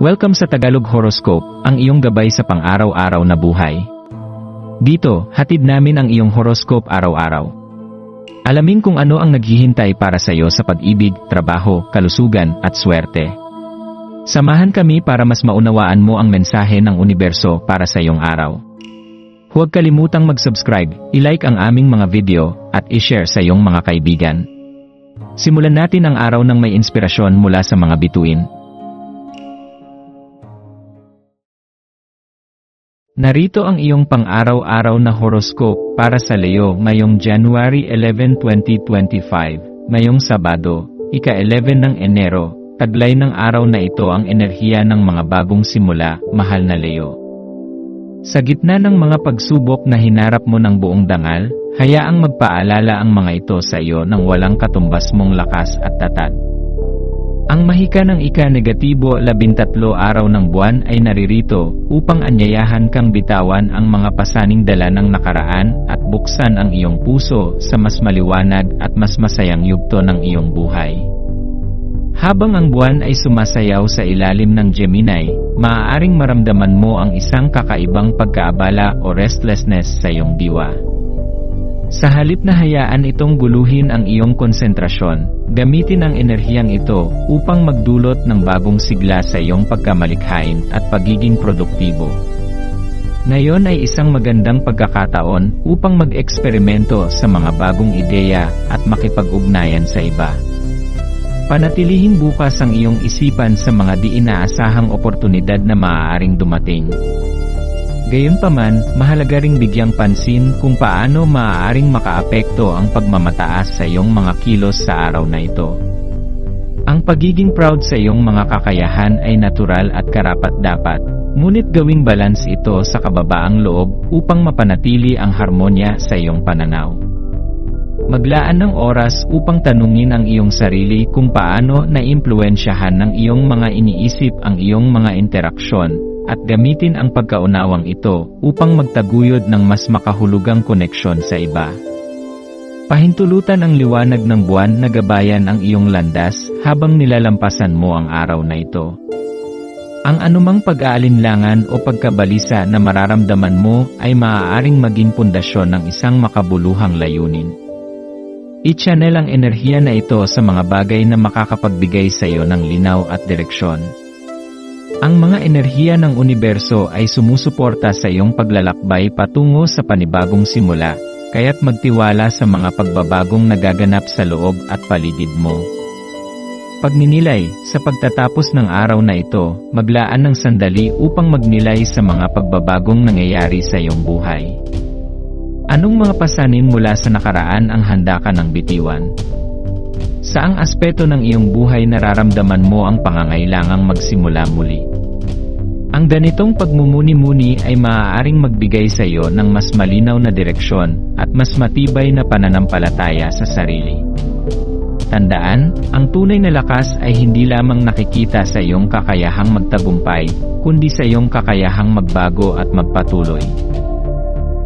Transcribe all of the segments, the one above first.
Welcome sa Tagalog Horoscope, ang iyong gabay sa pang-araw-araw na buhay. Dito, hatid namin ang iyong horoscope araw-araw. Alamin kung ano ang naghihintay para sa iyo sa pag-ibig, trabaho, kalusugan, at swerte. Samahan kami para mas maunawaan mo ang mensahe ng universo para sa iyong araw. Huwag kalimutang mag-subscribe, i-like ang aming mga video, at i-share sa iyong mga kaibigan. Simulan natin ang araw ng may inspirasyon mula sa mga bituin. Narito ang iyong pang-araw-araw na horoscope para sa Leo ngayong January 11, 2025, ngayong Sabado, ika-11 ng Enero, taglay ng araw na ito ang enerhiya ng mga bagong simula, mahal na Leo. Sa gitna ng mga pagsubok na hinarap mo ng buong dangal, hayaang magpaalala ang mga ito sa iyo ng walang katumbas mong lakas at tatag. Ang mahika ng ika-negatibo 13 araw ng buwan ay naririto upang anyayahan kang bitawan ang mga pasaning dala ng nakaraan at buksan ang iyong puso sa mas maliwanag at mas masayang yugto ng iyong buhay. Habang ang buwan ay sumasayaw sa ilalim ng Gemini, maaaring maramdaman mo ang isang kakaibang pagkaabala o restlessness sa iyong diwa. Sa halip na hayaan itong guluhin ang iyong konsentrasyon, gamitin ang enerhiyang ito upang magdulot ng bagong sigla sa iyong pagkamalikhain at pagiging produktibo. Ngayon ay isang magandang pagkakataon upang mag-eksperimento sa mga bagong ideya at makipag-ugnayan sa iba. Panatilihin bukas ang iyong isipan sa mga di inaasahang oportunidad na maaaring dumating. Gayunpaman, mahalaga ring bigyang pansin kung paano maaaring makaapekto ang pagmamataas sa iyong mga kilos sa araw na ito. Ang pagiging proud sa iyong mga kakayahan ay natural at karapat-dapat, ngunit gawing balance ito sa kababaang loob upang mapanatili ang harmonya sa iyong pananaw. Maglaan ng oras upang tanungin ang iyong sarili kung paano naimpluwensyahan ng iyong mga iniisip ang iyong mga interaksyon, at gamitin ang pagkaunawang ito upang magtaguyod ng mas makahulugang koneksyon sa iba. Pahintulutan ang liwanag ng buwan na gabayan ang iyong landas habang nilalampasan mo ang araw na ito. Ang anumang pag-aalinlangan o pagkabalisa na mararamdaman mo ay maaaring maging pundasyon ng isang makabuluhang layunin. I-channel ang enerhiya na ito sa mga bagay na makakapagbigay sa iyo ng linaw at direksyon. Ang mga enerhiya ng universo ay sumusuporta sa iyong paglalakbay patungo sa panibagong simula, kaya't magtiwala sa mga pagbabagong nagaganap sa loob at paligid mo. Pagninilay, sa pagtatapos ng araw na ito, maglaan ng sandali upang magnilay sa mga pagbabagong nangyayari sa iyong buhay. Anong mga pasanin mula sa nakaraan ang handa ka ng bitiwan? Saang aspeto ng iyong buhay nararamdaman mo ang pangangailangang magsimula muli? Ang ganitong pagmumuni-muni ay maaaring magbigay sa iyo ng mas malinaw na direksyon at mas matibay na pananampalataya sa sarili. Tandaan, ang tunay na lakas ay hindi lamang nakikita sa iyong kakayahang magtagumpay, kundi sa iyong kakayahang magbago at magpatuloy.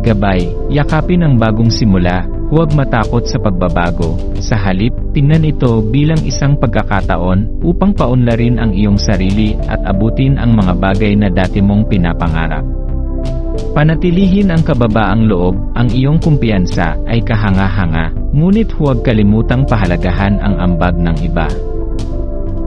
Gabay, yakapin ang bagong simula, huwag matakot sa pagbabago. Sa halip, tingnan ito bilang isang pagkakataon upang paunlarin ang iyong sarili at abutin ang mga bagay na dati mong pinapangarap. Panatilihin ang kababaang loob, ang iyong kumpiyansa ay kahanga-hanga, ngunit huwag kalimutang pahalagahan ang ambag ng iba.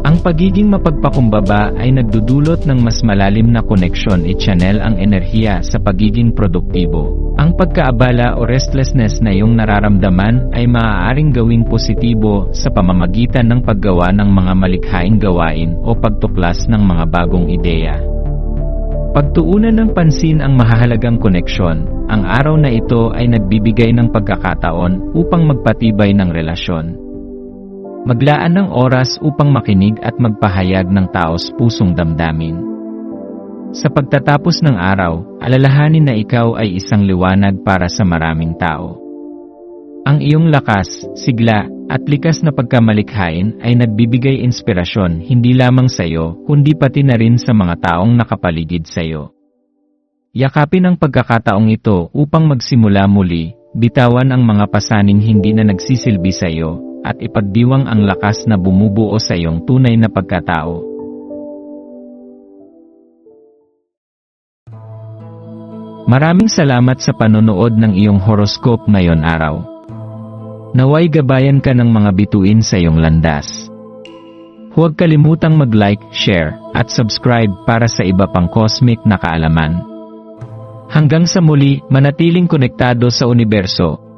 Ang pagiging mapagpakumbaba ay nagdudulot ng mas malalim na koneksyon. I-channel ang enerhiya sa pagiging produktibo. Ang pagkaabala o restlessness na iyong nararamdaman ay maaaring gawing positibo sa pamamagitan ng paggawa ng mga malikhaing gawain o pagtuklas ng mga bagong ideya. Pagtuunan ng pansin ang mahahalagang koneksyon, ang araw na ito ay nagbibigay ng pagkakataon upang magpatibay ng relasyon. Maglaan ng oras upang makinig at magpahayag ng taos-pusong damdamin. Sa pagtatapos ng araw, alalahanin na ikaw ay isang liwanag para sa maraming tao. Ang iyong lakas, sigla, at likas na pagkamalikhain ay nagbibigay inspirasyon hindi lamang sa iyo, kundi pati na rin sa mga taong nakapaligid sa iyo. Yakapin ang pagkakataong ito upang magsimula muli, bitawan ang mga pasaning hindi na nagsisilbi sa iyo, at ipagdiwang ang lakas na bumubuo sa iyong tunay na pagkatao. Maraming salamat sa panonood ng iyong horoscope ngayon araw. Naway gabayan ka ng mga bituin sa iyong landas. Huwag kalimutang mag-like, share, at subscribe para sa iba pang cosmic na kaalaman. Hanggang sa muli, manatiling konektado sa universo.